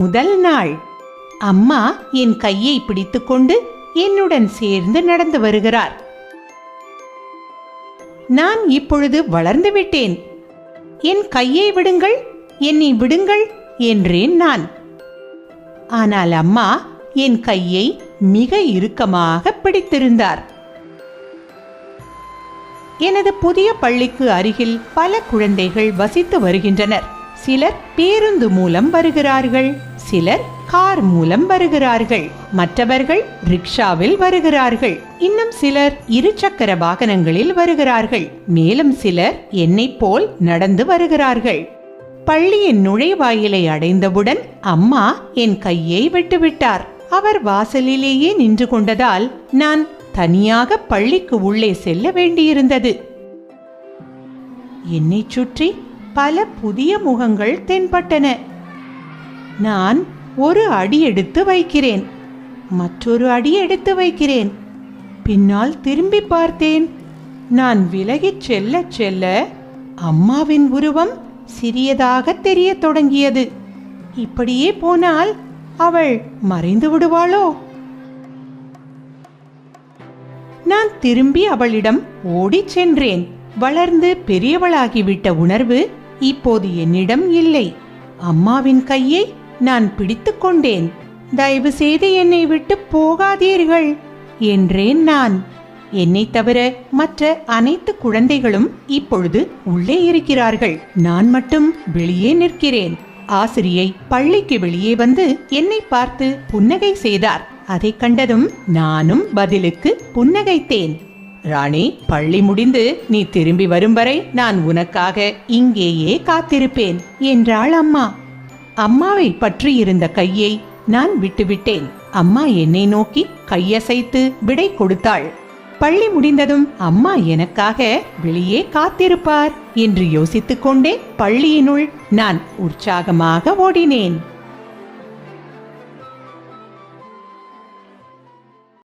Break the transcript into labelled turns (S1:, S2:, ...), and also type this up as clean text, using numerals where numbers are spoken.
S1: முதல் நாள் அம்மா என் கையை பிடித்துக்கொண்டு என்னுடன் சேர்ந்து நடந்து வருகிறார். நான் இப்பொழுது வளர்ந்து விட்டேன். என் கையை விடுங்கள், என்னை விடுங்கள் என்றேன் நான். ஆனால் அம்மா என் கையை மிக இறுக்கமாக பிடித்திருந்தார். எனது புதிய பள்ளிக்கு அருகில் பல குழந்தைகள் வசித்து வருகின்றனர். சிலர் பேருந்து மூலம் வருகிறார்கள், சிலர் கார் மூலம் வருகிறார்கள், மற்றவர்கள் ரிக்ஷாவில் வருகிறார்கள், இன்னும் சிலர் இருசக்கர வாகனங்களில் வருகிறார்கள், மேலும் சிலர் என்னைப் போல் நடந்து வருகிறார்கள். பள்ளியின் நுழைவாயிலை அடைந்தவுடன் அம்மா என் கையை விட்டுவிட்டார். அவர் வாசலிலேயே நின்று கொண்டதால் நான் தனியாக பள்ளிக்கு உள்ளே செல்ல வேண்டியிருந்தது. என்னை சுற்றி பல புதிய முகங்கள் தென்பட்டன. நான் ஒரு அடி எடுத்து வைக்கிறேன், மற்றொரு அடி எடுத்து வைக்கிறேன். பின்னால் திரும்பி பார்த்தேன். நான் விலகிச் செல்ல செல்ல அம்மாவின் உருவம் சிறியதாக தெரிய தொடங்கியது. இப்படியே போனால் அவள் மறைந்து விடுவாளோ? நான் திரும்பி அவளிடம் ஓடிச் சென்றேன். வளர்ந்து பெரியவளாகிவிட்ட உணர்வு இப்போது என்னிடம் இல்லை. அம்மாவின் கையை நான் பிடித்து கொண்டேன். தயவு செய்து என்னை விட்டு போகாதீர்கள் என்றேன் நான். என்னை தவிர மற்ற அனைத்து குழந்தைகளும் இப்பொழுது உள்ளே இருக்கிறார்கள். நான் மட்டும் வெளியே நிற்கிறேன். ஆசிரியை பள்ளிக்கு வெளியே வந்து என்னை பார்த்து புன்னகை செய்தார். அதை கண்டதும் நானும் பதிலுக்கு புன்னகைத்தேன். ராணி, பள்ளி முடிந்து நீ திரும்பி வரும் வரை நான் உனக்காக இங்கேயே காத்திருப்பேன் என்றாள் அம்மா. அம்மாவை பற்றி இருந்த கையை நான் விட்டுவிட்டேன். அம்மா என்னை நோக்கி கையசைத்து விடை கொடுத்தாள். பள்ளி முடிந்ததும் அம்மா எனக்காக வெளியே காத்திருப்பார் என்று யோசித்துக் கொண்டே பள்ளியினுள் நான் உற்சாகமாக ஓடினேன்.